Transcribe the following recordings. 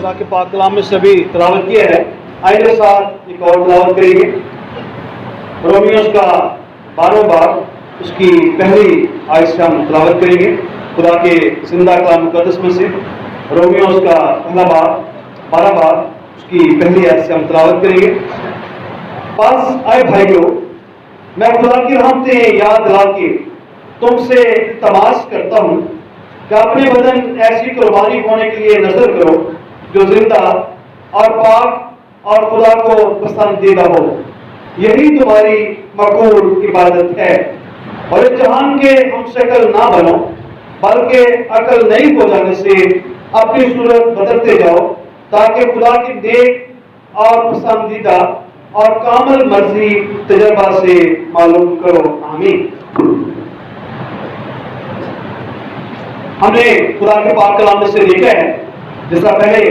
खुदा के पाक कलाम में सभी तलावत किया है। आइए साथ एक और तलावत करेंगे। रोमियोस का 12वां बाब उसकी पहली आयत से हम तलावत करेंगे खुदा के जिंदा कलाम मुकद्दस में से। रोमियोस का पहला बाब 12 बाब उसकी पहली आयत से हम तलावत करेंगे। पास आए भाइयों, मैं खुदा की रहमतें याद दिला के तुमसे तमाश करता हूँ कि अपने बदन ऐसी कुर्बानी होने के लिए नजर करो जो जिंदा और पाक और खुदा को पसंदीदा हो। यही तुम्हारी मकबूल इबादत है। और इस जहान के हम शक्ल ना बनो, बल्कि अकल नई हो जाने से अपनी सूरत बदलते जाओ, ताकि खुदा की नेक और पसंदीदा और कामिल मर्जी तजर्बा से मालूम करो। आमीन। हमने खुदा के पाक कलाम में से लिखा है, जैसा पहले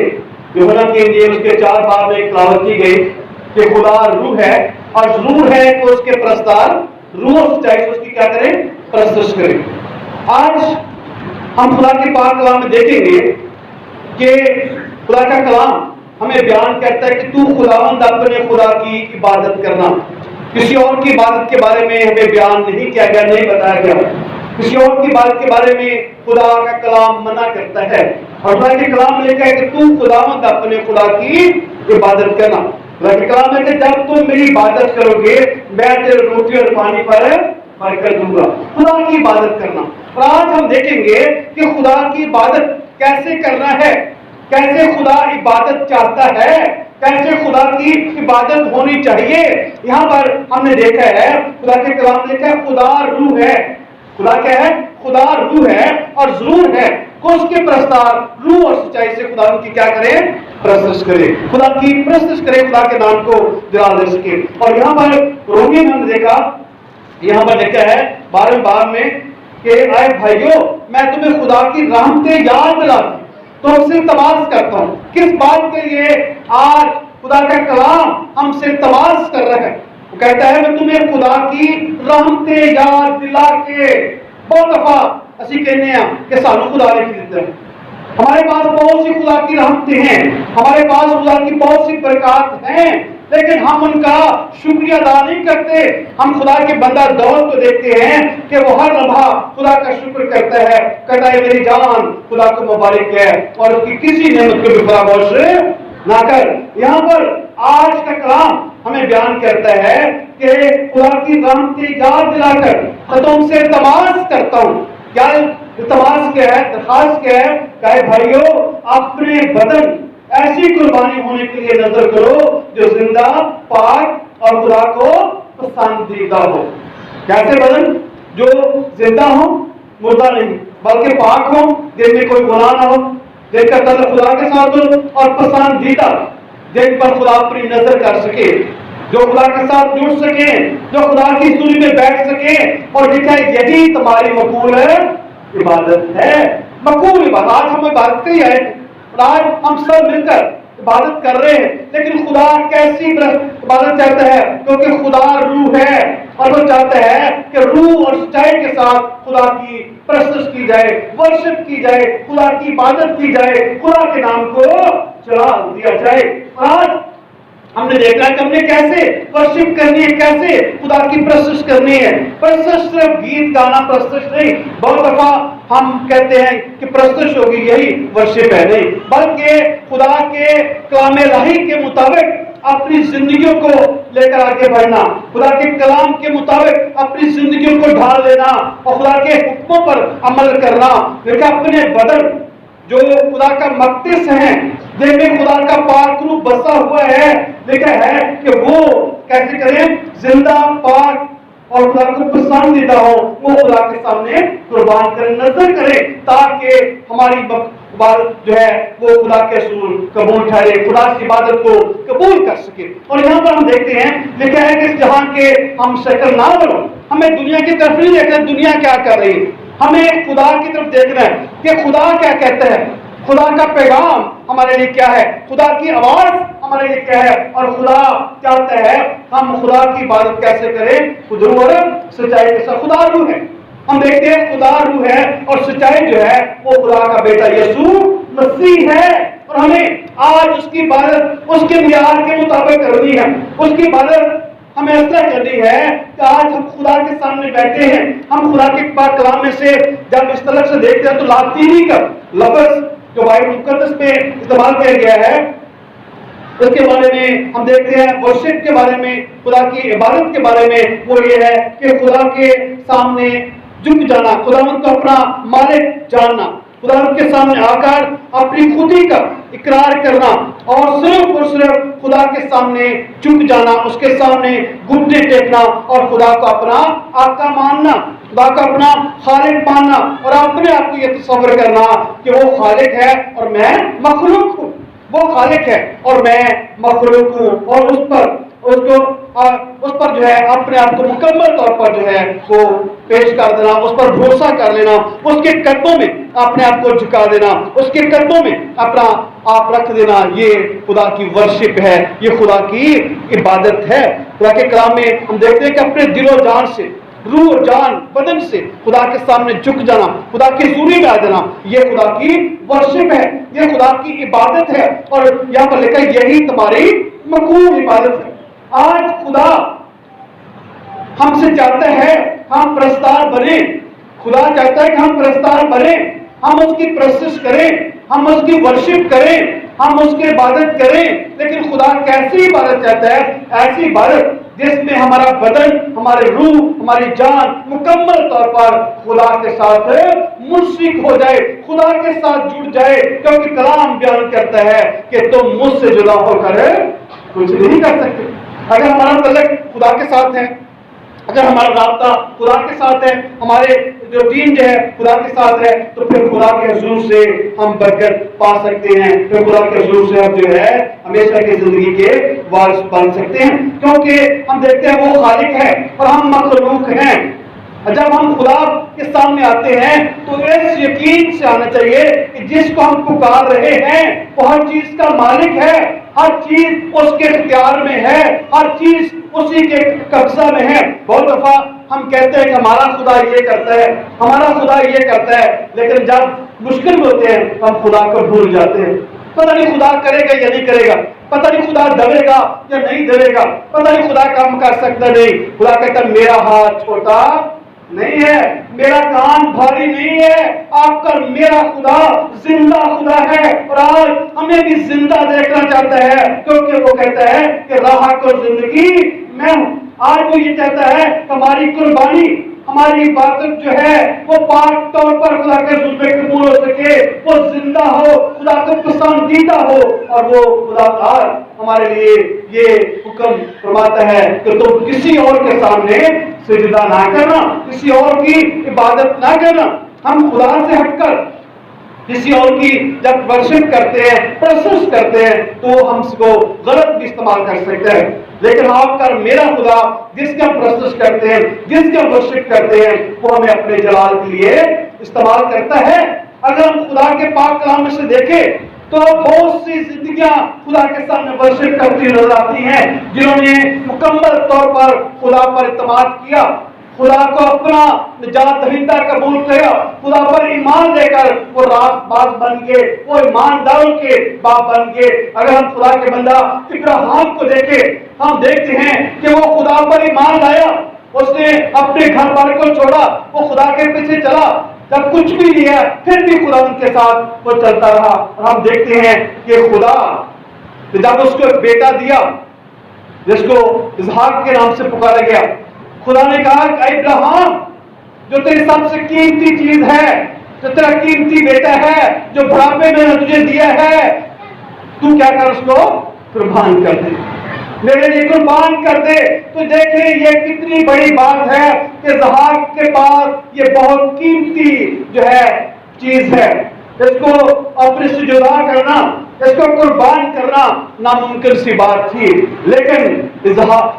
यूहन्ना की इंजील उसके 4 बाब में तलावत की गई कि खुदा रूह है और जरूर है कि उसके प्रस्तार रूह और सच्चाई से उसकी क्या करें, प्रस्तुत करें। आज हम खुदा के पाक कलाम में देखेंगे कि खुदा का कलाम हमें बयान करता है कि तू खुदावंद अपने खुदा की इबादत करना। किसी और की इबादत के बारे में हमें बयान नहीं किया गया, नहीं बताया गया। किसी और की बात के बारे में खुदा का कलाम मना करता है। और खुदा के कलाम में लिखा है कि तू खुदावंद अपने खुदा की इबादत करना। खुदा के कलाम में जब तुम मेरी इबादत करोगे मैं तेरे रोटी और पानी पर बरकत दूंगा। खुदा की इबादत करना। और आज हम देखेंगे कि खुदा की इबादत कैसे करना है, कैसे खुदा इबादत चाहता है, कैसे खुदा की इबादत होनी चाहिए। यहाँ पर हमने देखा है खुदा के कलाम में लिखा है खुदा रूह है। खुदा क्या है? खुदा रूह है और जरूर है कि उसके प्रस्ताव रूह और सच्चाई से खुदा की क्या करें, प्रस्तुत करें, खुदा की प्रस्तुत करें, खुदा के नाम को जलाल दे सके। और यहाँ पर रोमी में हमने देखा, यहाँ पर लिखा है 12वें बाब में कि आए भाइयों, मैं तुम्हें खुदा की रहमतें याद दिलाती तुमसे तमाश करता हूँ। किस बात के लिए आज खुदा का कलाम हमसे तमाश कर रहा है? वो कहता है मैं तुम्हें खुदा की रहमतें याद दिला के। बहुत दफा असी कहने कि सानू खुदा ने दिता है, हमारे पास बहुत सी खुदा की रहमतें हैं, हमारे पास खुदा की बहुत सी बरकत हैं, लेकिन हम उनका शुक्रिया अदा नहीं करते। हम खुदा के बंदा दौलत को देखते हैं कि वो हर लम्हा खुदा का शुक्र करता है, कहता है मेरी जान खुदा को मुबारक है और उसकी किसी नेमत को भी फरामोश ना कर। यहाँ पर आज का कलाम हमें बयान करता है कि खुदा की रहमतें याद दिलाकर तुमसे तमाश करता हूँ। क्या तमाश क्या है, दरखास्त क्या है? कहे भाइयों, अपने बदन ऐसी कुर्बानी होने के लिए नजर करो जो जिंदा, पाक और खुदा को पसंदीदा हो। कैसे बदन? जो जिंदा हो, मुर्दा नहीं, बल्कि पाक हो, जिनमें कोई गुनाह ना हो, जिनका ताल्लुक खुदा के साथ हो, और पसंदीदा, जिन पर खुदा अपनी नजर कर सके, जो खुदा के साथ जुड़ सके, जो खुदा की सूली में बैठ सके। और लिखा यही तुम्हारी मकबूल इबादत है। मकबूल इबादत, आज हम इबादत के ही आए, आज हम सब मिलकर इबादत कर रहे हैं, लेकिन खुदा कैसी इबादत चाहता है? क्योंकि खुदा रूह है और वो चाहता है कि रूह और सच्चाई के साथ खुदा की प्रस्तुत की जाए, वर्शिप की जाए, खुदा की इबादत की जाए, खुदा के नाम को चढ़ा दिया जाए। आज हमने देखा कि हमने कैसे वर्शिप करनी है, कैसे खुदा की प्रस्तुत करनी है। प्रस्तुत सिर्फ गीत गाना प्रस्तुत नहीं, बहुत दफा हम कहते हैं कि प्रस्तुत होगी यही वर्शिप है, नहीं, बल्कि खुदा के कलाम इलाही के मुताबिक अपनी जिंदगियों को लेकर आगे बढ़ना, खुदा के कलाम के मुताबिक अपनी जिंदगियों को ढाल लेना और खुदा के हुक्मों पर अमल करना। लेकिन अपने बदन जो खुदा का मकदस है, जिनमें खुदा का पाक रूह बसा हुआ है, लिखा है कि वो कैसे करें, जिंदा, पाक और खुदा को पसंदीदा हो, वो खुदा के सामने कुर्बान करें, नजर करें, ताकि हमारी इबादत जो है वो खुदा के असूल कबूल ठहरे, खुदा की इबादत को कबूल कर सके। और यहाँ पर हम देखते हैं लिखा है कि इस जहां के हम शक्ल ना बनो। हमें दुनिया की तरफ नहीं देखना, दुनिया क्या कर रही है, हमें खुदा की तरफ देखना है कि खुदा क्या कहता है, खुदा का पैगाम हमारे लिए क्या है, खुदा की आवाज हमारे लिए क्या है, और खुदा चाहता है हम खुदा की इबादत कैसे करें, खुदा और सच्चाई के साथ। खुदा रूह है, हम देखते हैं खुदा रूह है और सच्चाई जो है वो खुदा का बेटा यीशु मसीह है। और हमें آج اس کی عبادت اس کے معیار کے مطابق کرنی ہے. اس کی عبادت ہمیں ایسا کرنی ہے کہ آج ہم خدا کے سامنے بیٹھے ہیں, ہم خدا کے پاک کلام میں سے جب اس طرح سے دیکھتے ہیں تو لاطینی کا لفظ جو بائبل مقدس میں استعمال کیا گیا ہے, اس کے بارے میں ہم دیکھتے ہیں ورشپ کے بارے میں, خدا کی عبادت کے بارے میں. وہ یہ ہے کہ خدا کے سامنے جھک جانا, خداوند کو اپنا مالک جاننا, خداوند کے سامنے آ کر اپنی خودی کا اقرار کرنا اور صرف خدا کے سامنے جھک جانا, اس کے سامنے گھٹنے ٹیکنا اور خدا کو اپنا آقا ماننا, خدا کو اپنا خالق ماننا اور اپنے آپ کو یہ تصور کرنا کہ وہ خالق ہے اور میں مخلوق ہوں. وہ خالق ہے اور میں مخلوق ہوں, اور اس پر جو ہے اپنے آپ کو مکمل طور پر جو ہے وہ پیش کر دینا, اس پر بھروسہ کر لینا, اس کے قدموں میں اپنے آپ کو جھکا دینا, اس کے قدموں میں اپنا آپ رکھ دینا. یہ خدا کی ورشپ ہے, یہ خدا کی عبادت ہے. خدا کے کلام میں ہم دیکھتے ہیں کہ اپنے دل و جان سے, روح اور جان بدن سے خدا کے سامنے جھک جانا, خدا کی حضوری میں آ جانا, یہ خدا کی ورشپ ہے, یہ خدا کی عبادت ہے. اور یہاں پر لکھا یہی تمہاری مقبول عبادت ہے. آج خدا ہم سے چاہتا ہے ہم پرستار بنیں, خدا چاہتا ہے کہ ہم پرستار بنیں, ہم اس کی پرستش کریں, ہم اس کی ورشپ کریں, ہم اس کی عبادت کریں. لیکن خدا کیسی عبادت چاہتا ہے؟ ایسی عبادت جس میں ہمارا بدن, ہمارے روح, ہماری جان مکمل طور پر خدا کے ساتھ منسلک ہو جائے, خدا کے ساتھ جڑ جائے. کیونکہ کلام بیان کرتا ہے کہ تم مجھ سے جدا ہو کر کچھ نہیں کر سکتے. اگر ہمارا تعلق خدا کے ساتھ ہے, اگر ہمارا رابطہ خدا کے ساتھ ہے, ہمارے جو دین جو ہے خدا کے ساتھ ہے, تو پھر خدا کے حضور سے ہم برکت پا سکتے ہیں, پھر خدا کے حضور سے ہم جو ہے ہمیشہ کی زندگی کے وارث بن سکتے ہیں. کیونکہ ہم دیکھتے ہیں وہ خالق ہے اور ہم مخلوق ہیں. جب ہم خدا کے سامنے آتے ہیں تو اس یقین سے آنا چاہیے کہ جس کو ہم پکار رہے ہیں وہ ہر چیز کا مالک ہے, ہر چیز اس کے اختیار میں ہے, ہر چیز اسی کے قبضہ میں ہے. بہت دفعہ ہم کہتے ہیں کہ ہمارا خدا یہ کرتا ہے, ہمارا خدا یہ کرتا ہے, لیکن جب مشکل میں ہوتے ہیں ہم خدا کو بھول جاتے ہیں. پتہ نہیں خدا کرے گا یا نہیں کرے گا, پتہ نہیں خدا دبے گا یا نہیں دبے گا, پتہ نہیں خدا کام کر سکتا نہیں. خدا کہتا ہے میرا ہاتھ چھوٹا نہیں ہے, میرا کان بھاری نہیں ہے, آپ کا میرا خدا زندہ خدا ہے. اور آج ہمیں بھی زندہ دیکھنا چاہتا ہے, کیونکہ وہ کہتا ہے کہ راحت اور زندگی میں ہوں. آج وہ یہ چاہتا ہے کہ ہماری قربانی, ہماری عبادت جو ہے وہ پاک طور پر خدا کے حضور میں قبول ہو سکے, وہ زندہ ہو, خدا کو پسندیدہ ہو. اور وہ خدا تعالی ہمارے لیے یہ حکم فرماتا ہے کہ تم کسی اور کے سامنے سجدہ نہ کرنا, کسی اور کی عبادت نہ کرنا. ہم خدا سے ہٹ کر کسی اور کی جب ورشپ کرتے ہیں, پرستش کرتے ہیں, تو ہم اس کو غلط بھی استعمال کر سکتے ہیں. لیکن آپ کا میرا خدا جس کا ہم پرستش کرتے ہیں, جس کا ورشپ کرتے ہیں, وہ ہمیں اپنے جلال کے لیے استعمال کرتا ہے. اگر ہم خدا کے پاک کلام میں سے دیکھیں تو بہت سی زندگیاں خدا کے سامنے ورشپ کرتی نظر آتی ہیں, جنہوں نے مکمل طور پر خدا پر اعتماد کیا, خدا کو اپنا نجات دہندہ قبول کیا, خدا پر ایمان لے کر وہ راست باز بن گئے, وہ ایمانداروں کے باپ بن گئے. اگر ہم خدا کے بندہ ابراہیم کو دیکھیں, ہم دیکھتے ہیں کہ وہ خدا پر ایمان لایا, اس نے اپنے گھر والے کو چھوڑا, وہ خدا کے پیچھے چلا, جب کچھ بھی لیا پھر بھی خدا ان کے ساتھ وہ چلتا رہا. اور ہم دیکھتے ہیں کہ خدا جب اس کو ایک بیٹا دیا جس کو اسحاق کے نام سے پکارا گیا, خدا نے کہا کہ ابراہیم جو تیری سب سے قیمتی چیز ہے, جو تیرا قیمتی بیٹا ہے, جو بڑھاپے میں نے تجھے دیا ہے, تو کیا کر اس کو قربان کر دے, میرے لیے قربان کر دے. تو دیکھیں یہ کتنی بڑی بات ہے کہ اسحاق کے پاس یہ بہت قیمتی جو ہے چیز ہے. اس کو اپنے سے جدا کرنا, اس کو قربان کرنا ناممکن سی بات تھی. لیکن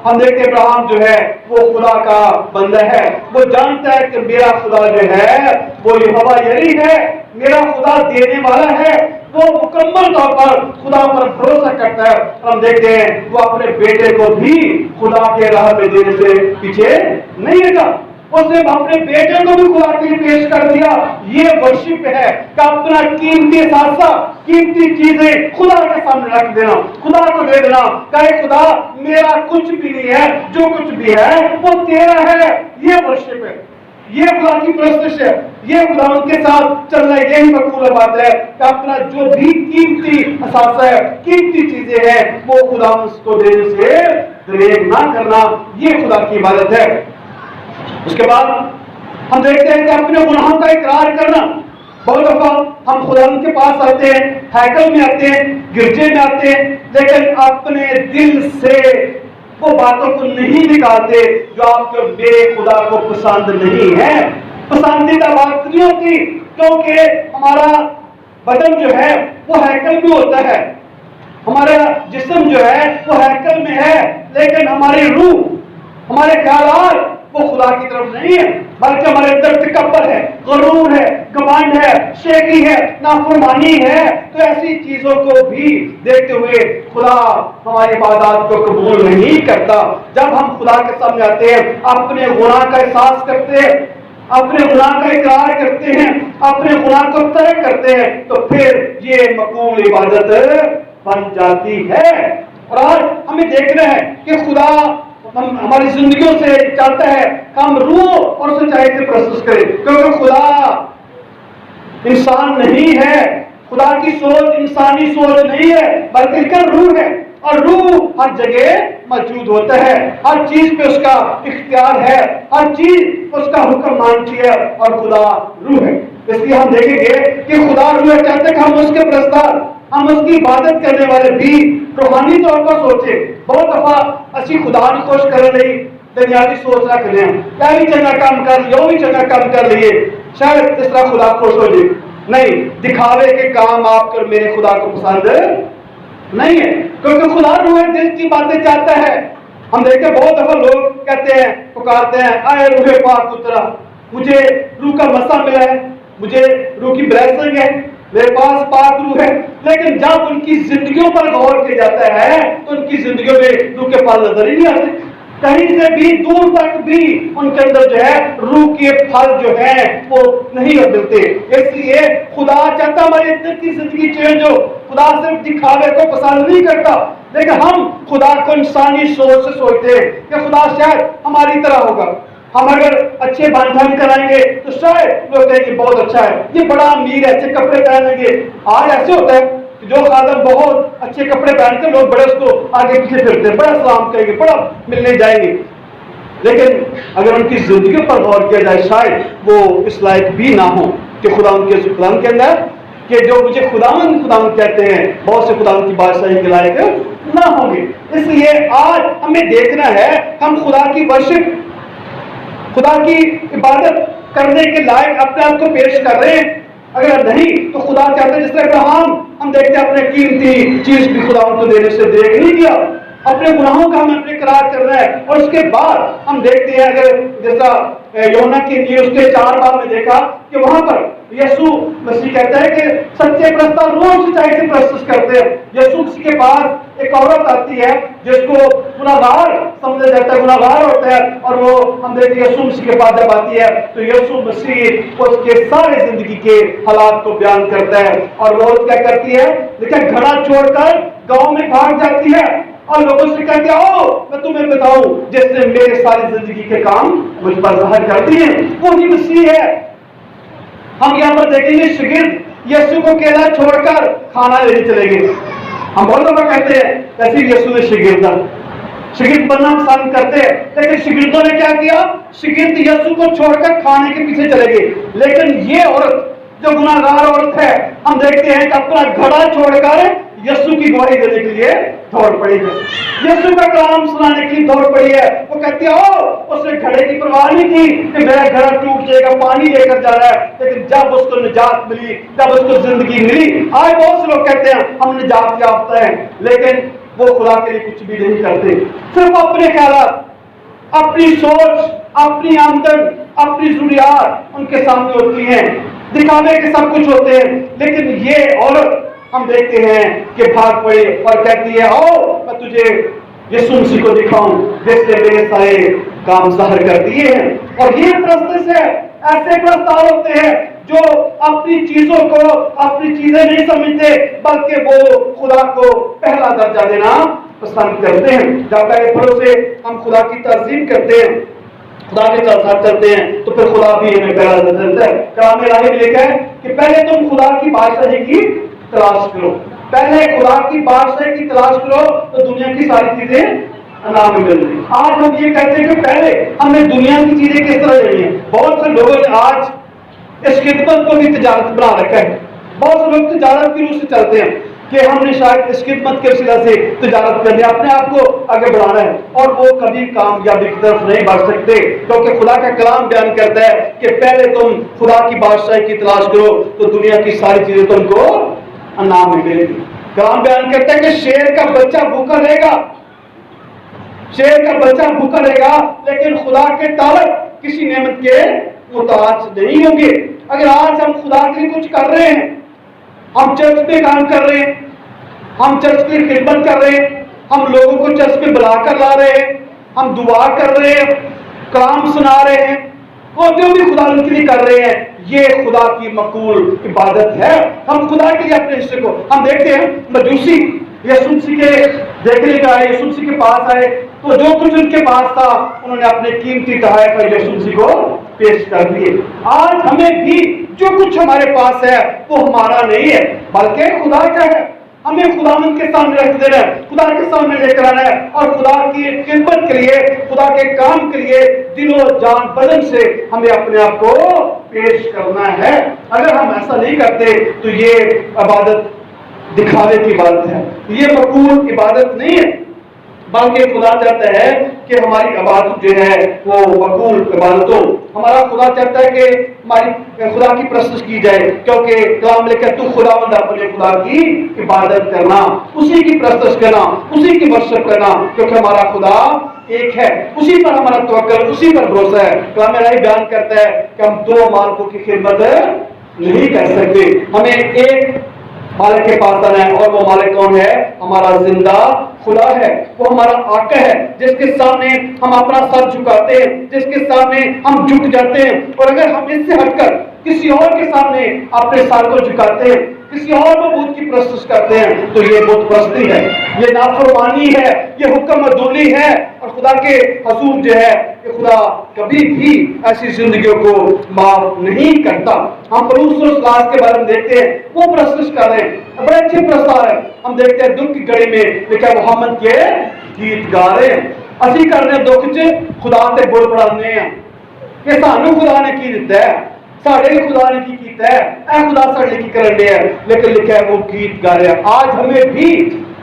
ہم دیکھتے ہیں ابراہیم جو ہے وہ خدا کا بندہ ہے, وہ جانتا ہے کہ میرا خدا جو ہے وہ یہوہ یری ہے, میرا خدا دینے والا ہے. وہ مکمل طور پر خدا پر بھروسہ کرتا ہے. ہم دیکھتے ہیں وہ اپنے بیٹے کو بھی خدا کے راہ میں دینے سے پیچھے نہیں ہٹا, उसने अपने बेटे को भी खुदा के लिए पेश कर दिया। ये वर्शिप है कि अपना कीमती सासा, कीमती चीजें खुदा के सामने रख देना, खुदा को दे देना, कहे खुदा मेरा कुछ भी नहीं है, जो कुछ भी है वो तेरा है। ये वर्शिप है, ये खुदा की प्रस्तुत है, ये खुदा के साथ चलना, यही मकबूल बात है कि अपना जो भी कीमती असासा है, कीमती चीजें हैं, वो खुदा उसको देने से दरेक ना करना, ये खुदा की इबादत है। उसके बाद हम देखते हैं कि अपने गुनाहों का इकरार करना। बहुत दफा हम खुदा के पास आते हैं, हैकल में आते हैं, गिरजे में आते हैं, लेकिन अपने दिल से वो बातों को नहीं निकालते जो आपके मेरे खुदा को पसंद नहीं है। पसंदीदा बात नहीं होती, क्योंकि हमारा बदन जो है वो हैकल में होता है, हमारा जिस्म जो है वो हैकल में है, लेकिन हमारी रूह, हमारे ख्यालात वो खुदा की तरफ नहीं है, बल्कि हमारे अंदर तकब्बर है, गुरूर है, घमंड है, शेखी है, नाफरमानी है। तो ऐसी चीजों को भी देखते हुए खुदा हमारी इबादत को कबूल नहीं करता। जब हम खुदा के सामने आते हैं, अपने गुनाह का एहसास करते हैं, अपने गुनाह का इकरार करते हैं, अपने गुनाह को तर्क करते हैं, तो फिर ये मकबूल इबादत बन जाती है। और आज हमें देखना है कि खुदा हमारी जिंदगियों से चाहता है कि हम रूह और सच्चाई से प्रस्तुत करें, क्योंकि खुदा इंसान नहीं है, खुदा की सोच इंसानी सोच नहीं है, बल्कि रूह है, और रूह हर जगह मौजूद होता है, हर चीज पे उसका इख्तियार है, हर चीज उसका हुक्म मानती है, और खुदा रूह है। इसलिए हम देखेंगे कि खुदा रूह है, चाहते कि हम उसके प्रस्ताव, हम उसकी इबादत करने वाले भी रूहानी तौर पर सोचे। बहुत दफा असी खुदा ने खुश करने ਲਈ दुनियावी सोच रखते हैं, क्या भी चंगा काम कर लियो, भी चंगा काम कर लिए, शायद इस तरह खुदा खुश हो जाए। नहीं, दिखावे के काम आपकर मेरे खुदा को पसंद नहीं है, क्योंकि खुदा रूह दिल की बातें चाहता है। हम देखते बहुत दफा लोग कहते हैं, पुकारते हैं, आए रूह पाक उतरा, मुझे रूह का मसा मिला है, मुझे रूह की ब्लेसिंग है, मेरे पास पाक रूह है। लेकिन जब उनकी जिंदगियों पर गौर किया जाता है तो उनकी जिंदगियों में रूह के फल नजर ही नहीं आते, कहीं से भी दूर तक भी उनके अंदर जो है रूह के फल जो है वो नहीं मिलते। इसलिए खुदा चाहता हमारे अंदर की जिंदगी चेंज हो। खुदा सिर्फ दिखावे को पसंद नहीं करता, लेकिन हम खुदा को इंसानी सोच से सोचते हैं कि खुदा शायद हमारी तरह होगा, हम अगर अच्छे बांधन कराएंगे तो शायद लोग कहेंगे बहुत अच्छा है, ये बड़ा अमीर है, अच्छे कपड़े पहनेंगे। आज ऐसे होता है कि जो खादम बहुत अच्छे कपड़े पहनकर लोग बड़े उसको आगे पीछे फिरते हैं, बड़ा सलाम कहेंगे, बड़ा मिलने जाएंगे, लेकिन अगर उनकी जिंदगी पर गौर किया जाए शायद वो इस लायक भी ना हो कि खुदा उनके खुदाम के अंदर कि जो मुझे खुदावन खुदावन कहते हैं, बहुत से खुदावन की बादशाही के लायक ना होंगे। इसलिए आज हमें देखना है हम खुदा की वर्शिप, खुदा की इबादत करने के लायक अपने आप को पेश कर रहे हैं। अगर नहीं तो खुदा चाहते हैं, जिस तरह अब्राहम हम देखते हैं अपने कीमती चीज भी खुदा उनको देने से देख नहीं किया, अपने गुनाहों का हमें अपने करार करना है। और उसके बाद हम देखते हैं, अगर जैसा यूहन्ना की इंजील उसके 4 बाब में देखा कि वहां पर यीशु मसीह कहता है कि सच्चे प्रस्ताव रोज सच्चाई से प्रस्तुत करते हैं। यीशु मसीह के पास एक औरत आती है जिसको गुनाहगार समझा जाता है, गुनाहगार होता है, और वो हम देखते हैं यीशु मसीह के पास जब आती है तो यीशु मसीह उसके सारे जिंदगी के हालात को बयान करता है, और वो क्या करती है, लेकिन घड़ा छोड़कर गांव में भाग जाती है और लोगों से कहते आओ मैं तुम्हें बताऊं जिसने मेरे सारी जिंदगी के काम मुझ पर ज़ाहिर कर दिए, वो ही मसीह है। हम यहाँ पर देखेंगे शागिर्द यीशु को अकेला छोड़कर खाना लेने चले गए। हम बहुत लोग कहते हैं ऐसे यीशु ने शागिर्द बनना पसंद करते हैं, लेकिन शागिर्दों ने क्या किया, शागिर्द यीशु को छोड़कर खाने के पीछे चले गए। लेकिन ये औरत जो गुनाहगार औरत है, हम देखते हैं कि अपना घड़ा छोड़कर यीशु की गवाही देने के लिए दौड़ पड़ी है, यीशु का कलाम सुनाने के लिए दौड़ पड़ी है। वो कहती है उसने घड़े की परवाह नहीं की कि मेरा घड़ा टूट जाएगा, पानी लेकर जा रहा है, लेकिन जब उसको निजात मिली, जब उसको जिंदगी मिली। आज बहुत से लोग कहते हैं हम निजात याफ्ता हैं, लेकिन वो खुदा के लिए कुछ भी नहीं करते, सिर्फ अपने ख्यालात, अपनी सोच, अपनी आमदन, अपनी जरूरियात उनके सामने होती हैं, दिखावे के सब कुछ होते हैं। लेकिन ये औरत हम देखते हैं कि भाग पड़े और कहती है आओ मैं तुझे यीशु मसीह को दिखाऊं जिसने मेरे सारे काम ज़ाहिर कर दिए हैं। और ये प्रस्तुत है, ऐसे प्रस्ताव होते हैं जो अपनी चीजों को अपनी चीजें नहीं समझते, बल्कि वो खुदा को पहला दर्जा देना पसंद करते हैं। जब पहले फलों से हम खुदा की तज़ीम करते हैं, खुदा के साथ चलते हैं, तो फिर खुदा भी हमें पहला दर्जा देता है। कलाम इलाही में लिखा है कि पहले तुम खुदा की बादशाही की तलाश करो, पहले खुदा की बादशाही की तलाश करो, तो दुनिया की सारी चीजें अनाम मिल रही। आज हम ये कहते हैं कि पहले हमें दुनिया की चीजें किस तरह लेनी है। बहुत से लोगों ने आज इस खिदमत को भी तिजारत बना रखा है। बहुत से लोग तिजारत की रूप से चलते हैं कि हमने शायद इस खिदमत के वसीला से तिजारत करनी है, अपने आप को आगे बढ़ाना है, और वो कभी कामयाबी की तरफ नहीं बढ़ सकते, क्योंकि खुदा का कलाम बयान करता है कि पहले तुम खुदा की बादशाही की तलाश करो, तो दुनिया की सारी चीजें तुमको अनाम में मिलेगी। कलाम बयान करता है कि शेर का बच्चा भूखा रहेगा, शेर का बच्चा भूखा रहेगा, लेकिन खुदा के तालब किसी नेमत के मुताज नहीं होंगे। अगर आज हम खुदा के लिए कुछ कर रहे हैं, हम चर्च पे काम कर रहे हैं, हम चर्च की खिदमत कर रहे हैं, हम लोगों को चर्च पे बुलाकर ला रहे हैं, हम दुआ कर रहे हैं, कलाम सुना रहे हैं, और जो भी खुदा के लिए कर रहे हैं, ये खुदा की मकबूल इबादत है। हम खुदा के लिए अपने हिस्से को, हम देखते हैं मजूसी यीशु मसीह के देखने का आए, यीशु मसीह के पास आए, तो जो कुछ उनके पास था उन्होंने अपने कीमती तोहफे यीशु मसीह को पेश कर दिए। आज हमें भी जो कुछ हमारे पास है वो हमारा नहीं है, बल्कि खुदा का है। हमें खुदावंद के सामने रख देना है, खुदा के सामने लेकर आना है, और खुदा की खिदमत के लिए, खुदा के काम के लिए दिलो जान बदन से हमें अपने आप को पेश करना है। अगर हम ऐसा नहीं करते तो ये इबादत दिखावे की बात है, ये मकबूल इबादत नहीं है, बल्कि खुदा चाहता है कि हमारी इबादत जो है वो मकबूल इबादत हो। हमारा खुदा चाहता है कि हमारी खुदा की प्रशंसा की जाए, क्योंकि कलाम लिखा तू खुदावंद अपने खुदा की इबादत करना, उसी की प्रशंसा करना, उसी की वर्शिप करना, क्योंकि हमारा खुदा एक है, उसी पर हमारा तवक्कुल, उसी पर भरोसा है। कलाम इलाही बयान करता है कि हम दो मालिकों की खिदमत नहीं कर सकते, हमें एक मालिक के पास आना है, और वो मालिक कौन है? हमारा जिंदा खुदा है, वो हमारा आका है, जिसके सामने हम अपना सर झुकाते हैं, जिसके सामने हम झुक जाते हैं। और अगर हम इससे हटकर किसी और के सामने अपने सर को झुकाते हैं, किसी और बुत की प्रस्तुत करते हैं, तो ये बुत परस्ती है, ये नाफरमानी है, ये हुक्म अदूली है, और खुदा के हसूर जो है कि खुदा कभी भी ऐसी जिंदगियों को माफ नहीं करता। हम पलूस क्लास के बारे में देखते हैं, वो प्रस्तुत कर रहे हैं, बड़े अच्छे प्रस्ताव है। हम देखते हैं दुख की घड़ी में लिखा मोहम्मद के गीत गा रहे हैं, असी करने दुख च खुदा ते बुल पढ़ाने हैं कि सानू खुदा ने की दिता है, साढ़े खुदा ने की कीता है, ऐ खुदा साढ़े की करन दे है, लेकिन लिखा है वो गीत गा रहे हैं। आज हमें भी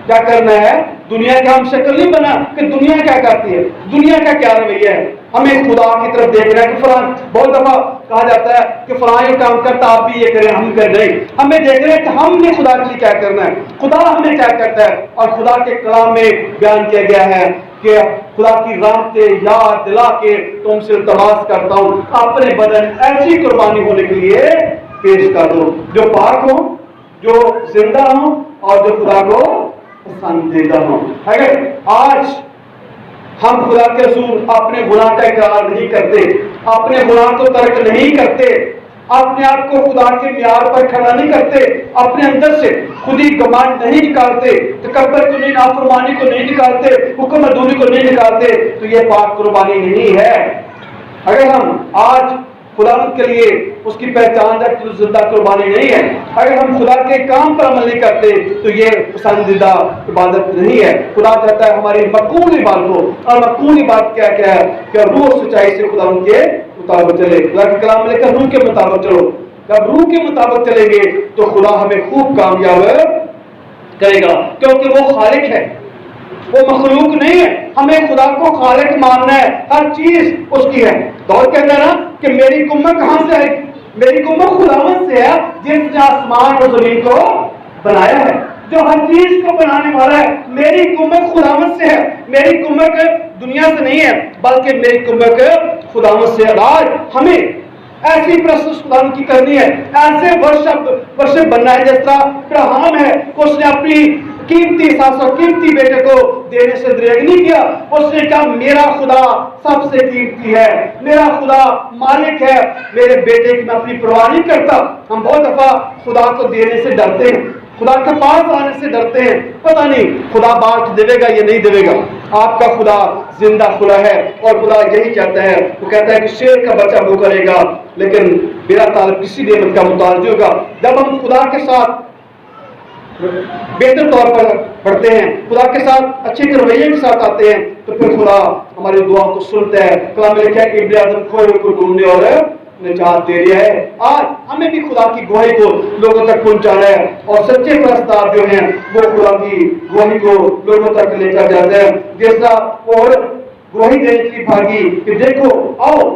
क्या करना है? दुनिया का हम शक्ल नहीं बना कि दुनिया क्या करती है, दुनिया का क्या रवैया है। हमें खुदा की तरफ देखना है कि फलां, बहुत दफा कहा जाता है कि फलां ये काम करता, आप भी ये करें, हम कर नहीं। हमें देखना है कि हमने खुदा के लिए क्या करना है, खुदा हमें क्या करता है। और खुदा के कलाम में बयान किया गया है कि खुदा की रहमतें याद दिला के तुमसे इल्तिमास करता हूँ, अपने बदन ऐसी कुर्बानी होने के लिए पेश कर दो जो पाक हो, जो जिंदा हो, और जो खुदा को पसंदीदा हो। अगर आज हम खुदा के रसूल अपने गुनाह का इकरार नहीं करते, अपने गुनाह को तर्क नहीं करते, अपने आप को खुदा के म्यार पर खड़ा नहीं करते, अपने अंदर से खुदी घमंड नहीं निकालते, तकब्बुर को नहीं, नाफरमानी को नहीं निकालते, हुक्म अदूली को नहीं निकालते, तो ये पाक कुर्बानी नहीं है। अगर हम आज खुदा के लिए उसकी पहचान रखते तो जिंदा कुर्बानी नहीं है। अगर हम खुदा के काम पर अमल नहीं करते तो ये पसंदीदा इबादत नहीं है। खुदा चाहता है हमारी मकबूल इबादत हो, और मकबूल इबादत क्या क्या है कि रूह सच्चाई से खुदा के मुताबिक चले। खुदा के कलाम में लेकर रूह के मुताबिक चलो, जब रूह के मुताबिक चलेंगे तो खुदा हमें खूब कामयाब करेगा, क्योंकि वो खालिक है, वो मखलूक नहीं है। हमें खुदा को खालिक मानना है, हर चीज उसकी है। दौर कहता है ना कि मेरी कुम्मत कहां से आई? मेरी कुम्मत खुदावंद से है, जिसने आसमान और जमीन को बनाया है, जो हर चीज को बनाने वाला है। मेरी कुम्मत खुदावंद से है, मेरी कुम्मत दुनिया से नहीं है, बल्कि मेरी कुम्मत खुदावंद से है। आज हमें ऐसी प्रस्तुत खुदा की करनी है, ऐसे वर्षिप बनना है जिस तरह अब्राहम है, उसने अपनी कीमती सासों कीमती बेटे को देने से दरेग नहीं किया। उसने कहा मेरा खुदा सबसे कीमती है, मेरा खुदा मालिक है, मेरे बेटे की मैं अपनी परवाह नहीं करता। हम बहुत दफा खुदा को देने से डरते हैं, खुदा के पास आने से डरते हैं, पता नहीं खुदा बांट देगा या नहीं देगा। आपका खुदा जिंदा खुदा है और खुदा यही चाहता है, वो कहता है कि शेर का बच्चा वो करेगा लेकिन मेरा तालब किसी नेमत का मुताज होगा। जब हम खुदा के साथ बेहतर तौर पर पढ़ते हैं, खुदा के साथ अच्छे रवैये के साथ आते हैं, तो फिर खुदा हमारी दुआ को सुनता है। कलाम में लिखा है इब्ने आदम खोए को ढूंढने और निजात दे रहा है। आज हमें भी खुदा की गवाही को लोगों तक पहुंचाना है और सच्चे परस्तार जो हैं वो खुदा की गवाही को लोगों तक लेकर जाते हैं। जैसा और गवाही देने की भागी कि देखो आओ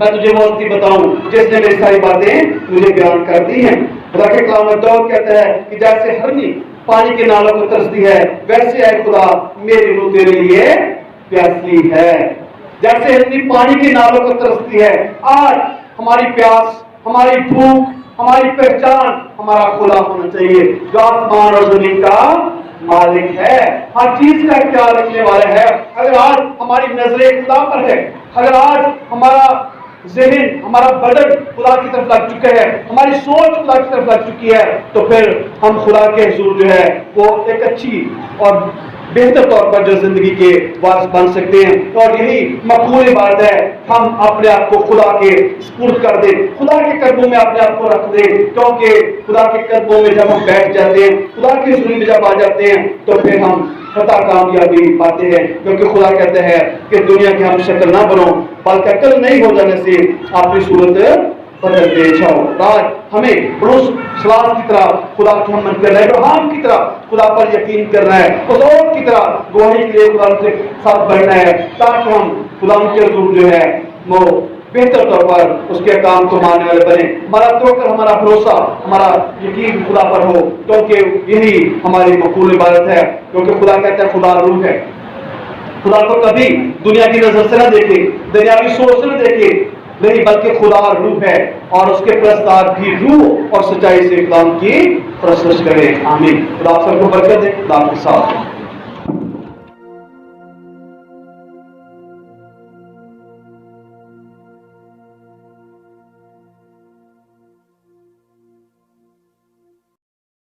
मैं तुझे वो हस्ती बताऊं जिसने मेरी सारी बातें मुझे बयान कर दी हैं। खुदा के कलाम में दाऊद कहता है कि जैसे हरनी पानी के नालों को तरसती है, वैसे है खुदा मेरी रूह तेरे लिए प्यासी है। जैसे हरनी पानी के नालों को तरसती है, आज हमारी प्यास, हमारी भूख, हमारी पहचान हमारा खुदा होना चाहिए जो आसमान और जमीन का मालिक है, हर चीज का ख्याल रखने वाला है। अगर आज हमारी नजरें खुदा पर है, अगर आज हमारा ज़हन, हमारा बदन खुदा की तरफ लग चुका है, हमारी सोच खुदा की तरफ लग चुकी है, तो फिर हम खुदा के हुजूर जो है वो एक अच्छी और बेहतर तौर पर जो जिंदगी के वारिस बन सकते हैं। और यही मकबूल बात है, हम अपने आप को खुदा के सुपुर्द कर दें, खुदा के कदमों में अपने आप को रख दें, क्योंकि खुदा के कदमों में जब हम बैठ जाते हैं, खुदा के हुजूर में जब आ जाते हैं, तो फिर हम फतह कामयाबी पाते हैं। क्योंकि खुदा कहते हैं कि दुनिया की हम शक्ल ना बनो, बल्कि अकल नहीं हो जाने से अपनी सूरत बदल दे जाओ। आज हमें ब्रूस सलास की तरह खुदा की हम मन करना है, इब्राहिम की तरह खुदा पर यकीन करना है, उस औरत की तरह गवाही के लिए खुदा के साथ बढ़ना है, ताकि हम खुदा के हुजूर जो है वो बेहतर तौर पर उसके काम को मानने वाले बने। हमारा तवक्कुल, हमारा भरोसा, हमारा यकीन खुदा पर हो, क्योंकि यही हमारी मकबूल इबादत है। क्योंकि खुदा कहता है खुदा रूह है। खुदा को कभी दुनिया की नजर से न देखे, दुनियावी सोच से न देखे, नहीं बल्कि खुदा रूह है और उसके प्रस्ताव भी रूह और सच्चाई से खुदा की प्रशंसा करें। आमीन। खुदा आप सबको बरकत दे। खुदा आपके साथ।